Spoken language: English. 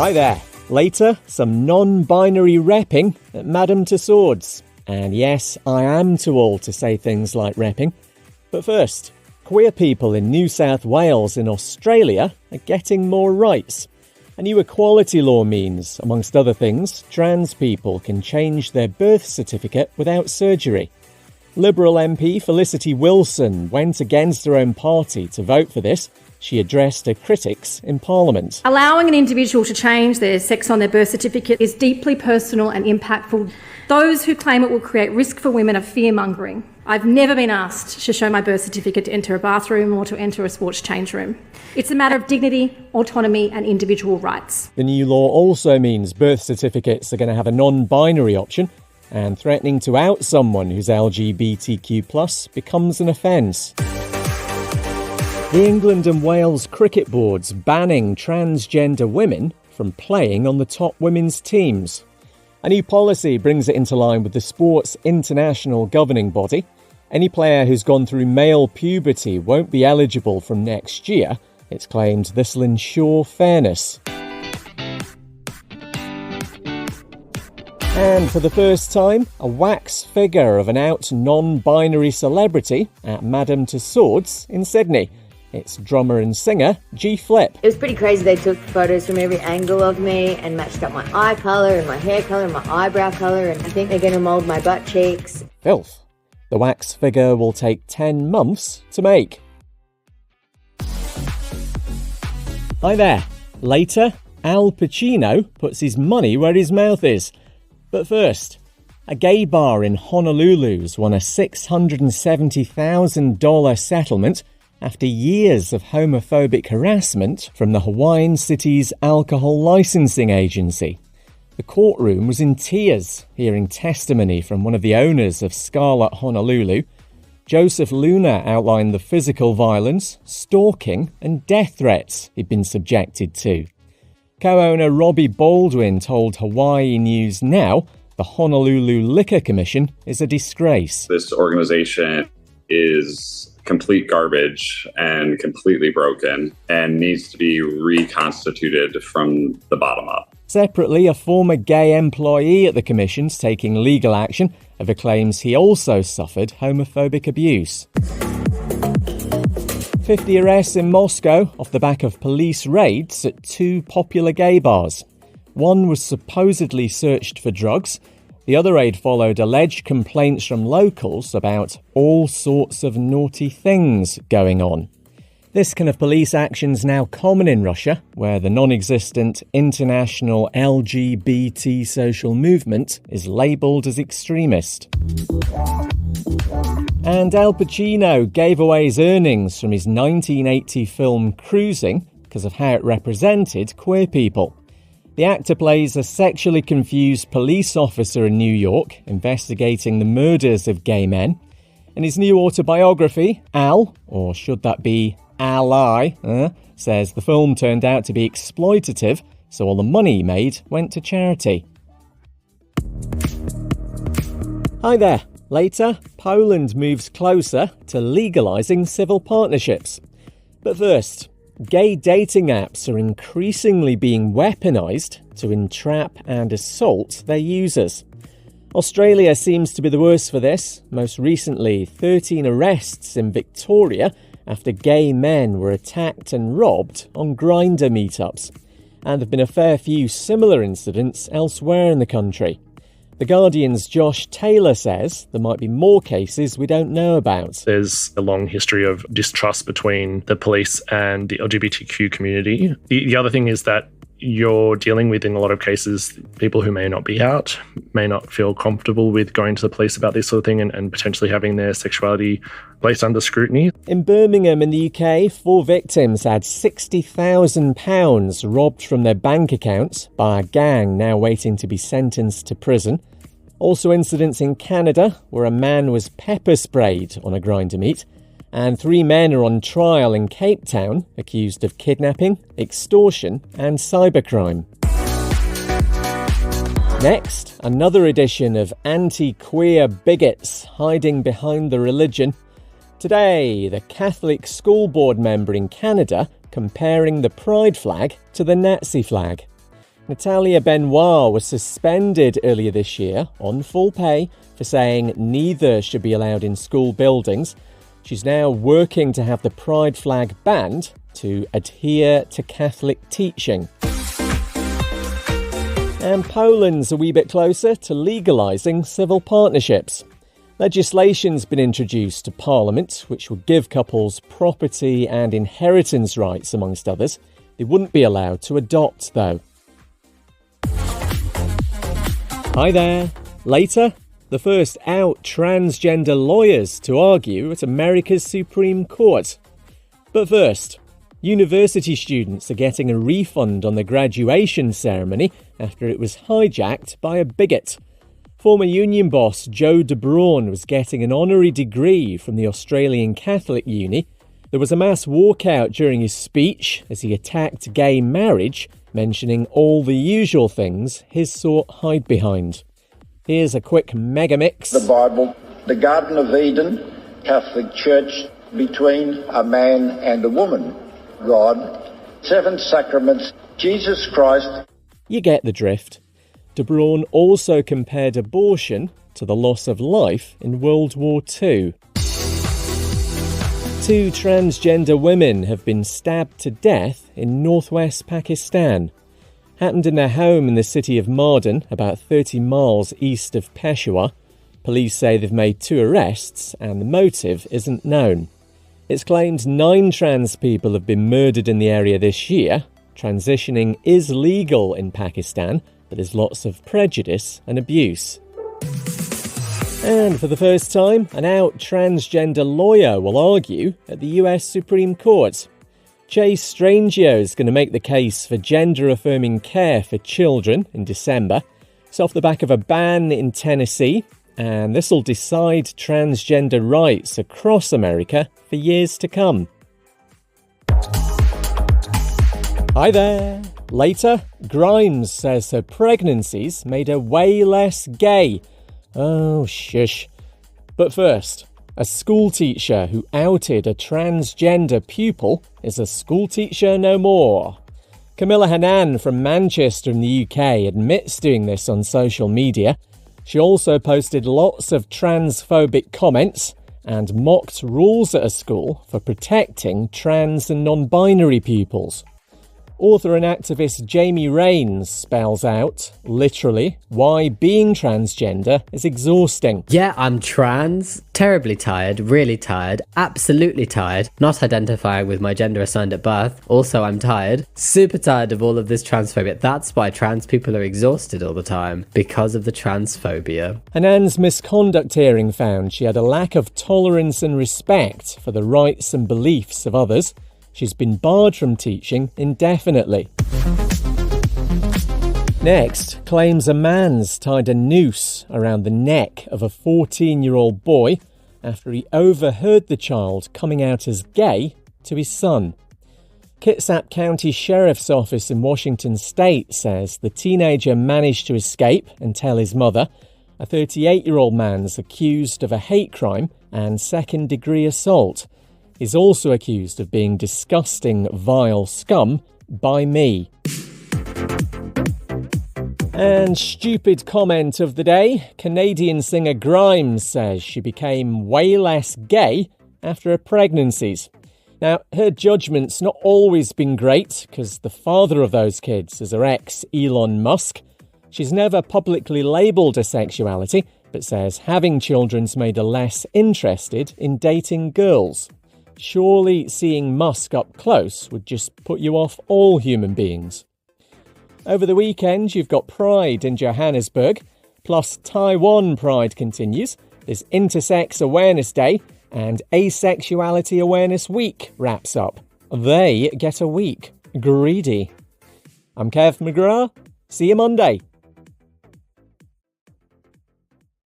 Hi there. Later, some non-binary repping at Madame Tussauds. And yes, I am too old to say things like repping. But first, queer people in New South Wales and Australia are getting more rights. A new equality law means, amongst other things, trans people can change their birth certificate without surgery. Liberal MP Felicity Wilson went against her own party to vote for this. She addressed her critics in Parliament. Allowing an individual to change their sex on their birth certificate is deeply personal and impactful. Those who claim it will create risk for women are fear-mongering. I've never been asked to show my birth certificate to enter a bathroom or to enter a sports change room. It's a matter of dignity, autonomy and individual rights. The new law also means birth certificates are going to have a non-binary option, and threatening to out someone who's LGBTQ+ becomes an offence. The England and Wales cricket board's banning transgender women from playing on the top women's teams. A new policy brings it into line with the sport's international governing body. Any player who's gone through male puberty won't be eligible from next year. It's claimed this will ensure fairness. And for the first time, a wax figure of an out non-binary celebrity at Madame Tussauds in Sydney. It's drummer and singer G Flip. It was pretty crazy. They took photos from every angle of me and matched up my eye colour and my hair colour and my eyebrow colour, and I think they're going to mould my butt cheeks. Filth. The wax figure will take 10 months to make. Hi there. Later, Al Pacino puts his money where his mouth is. But first, a gay bar in Honolulu's won a $670,000 settlement after years of homophobic harassment from the Hawaiian city's alcohol licensing agency. The courtroom was in tears, hearing testimony from one of the owners of Scarlet Honolulu. Joseph Luna outlined the physical violence, stalking and death threats he'd been subjected to. Co-owner Robbie Baldwin told Hawaii News Now the Honolulu Liquor Commission is a disgrace. This organization is complete garbage and completely broken and needs to be reconstituted from the bottom up. Separately, a former gay employee at the Commission's taking legal action over claims he also suffered homophobic abuse. 50 arrests in Moscow off the back of police raids at two popular gay bars. One was supposedly searched for drugs. The other raid followed alleged complaints from locals about all sorts of naughty things going on. This kind of police action's now common in Russia, where the non-existent international LGBT social movement is labelled as extremist. And Al Pacino gave away his earnings from his 1980 film Cruising because of how it represented queer people. The actor plays a sexually confused police officer in New York, investigating the murders of gay men. In his new autobiography, Al, or should that be Ally, says the film turned out to be exploitative, so all the money he made went to charity. Hi there. Later, Poland moves closer to legalising civil partnerships. But first, gay dating apps are increasingly being weaponised to entrap and assault their users. Australia seems to be the worst for this. Most recently, 13 arrests in Victoria after gay men were attacked and robbed on Grindr meetups. And there have been a fair few similar incidents elsewhere in the country. The Guardian's Josh Taylor says there might be more cases we don't know about. There's a long history of distrust between the police and the LGBTQ community. The other thing is that you're dealing with, in a lot of cases, people who may not be out, may not feel comfortable with going to the police about this sort of thing and potentially having their sexuality placed under scrutiny. In Birmingham in the UK, 4 victims had £60,000 robbed from their bank accounts by a gang now waiting to be sentenced to prison. Also incidents in Canada where a man was pepper sprayed on a Grindr meet. And 3 men are on trial in Cape Town, accused of kidnapping, extortion and cybercrime. Next, another edition of anti-queer bigots hiding behind the religion. Today, the Catholic school board member in Canada comparing the pride flag to the Nazi flag. Natalia Benoit was suspended earlier this year on full pay for saying neither should be allowed in school buildings. She's now working to have the pride flag banned to adhere to Catholic teaching. And Poland's a wee bit closer to legalising civil partnerships. Legislation's been introduced to Parliament, which would give couples property and inheritance rights, amongst others. They wouldn't be allowed to adopt, though. Hi there. Later, the first out transgender lawyers to argue at America's Supreme Court. But first, university students are getting a refund on the graduation ceremony after it was hijacked by a bigot. Former union boss Joe de Braun was getting an honorary degree from the Australian Catholic Uni. There was a mass walkout during his speech as he attacked gay marriage, mentioning all the usual things his sort hide behind. Here's a quick mega mix. The Bible, the Garden of Eden, Catholic Church, between a man and a woman, God, 7 sacraments, Jesus Christ. You get the drift. De Braun also compared abortion to the loss of life in World War II. 2 transgender women have been stabbed to death in northwest Pakistan. Happened in their home in the city of Mardan, about 30 miles east of Peshawar. Police say they've made 2 arrests and the motive isn't known. It's claimed 9 trans people have been murdered in the area this year. Transitioning is legal in Pakistan, but there's lots of prejudice and abuse. And for the first time, an out transgender lawyer will argue at the US Supreme Court. Chase Strangio is going to make the case for gender-affirming care for children in December. It's off the back of a ban in Tennessee, and this will decide transgender rights across America for years to come. Hi there. Later, Grimes says her pregnancies made her way less gay. Oh, shush. But first, a schoolteacher who outed a transgender pupil is a schoolteacher no more. Camilla Hanan from Manchester in the UK admits doing this on social media. She also posted lots of transphobic comments and mocked rules at a school for protecting trans and non-binary pupils. Author and activist Jamie Raines spells out, literally, why being transgender is exhausting. Yeah, I'm trans, terribly tired, really tired, absolutely tired, not identifying with my gender assigned at birth. Also, I'm tired, super tired of all of this transphobia. That's why trans people are exhausted all the time, because of the transphobia. Hanan's misconduct hearing found she had a lack of tolerance and respect for the rights and beliefs of others. She's been barred from teaching indefinitely. Next, claims a man's tied a noose around the neck of a 14-year-old boy after he overheard the child coming out as gay to his son. Kitsap County Sheriff's Office in Washington State says the teenager managed to escape and tell his mother. A 38-year-old man's accused of a hate crime and second-degree assault. He's also accused of being disgusting, vile scum by me. And stupid comment of the day. Canadian singer Grimes says she became way less gay after her pregnancies. Now, her judgment's not always been great, because the father of those kids is her ex, Elon Musk. She's never publicly labelled her sexuality, but says having children's made her less interested in dating girls. Surely seeing Musk up close would just put you off all human beings. Over the weekend, you've got Pride in Johannesburg, plus Taiwan Pride continues. There's Intersex Awareness Day, and Asexuality Awareness Week wraps up. They get a week. Greedy. I'm Kev McGrath. See you Monday.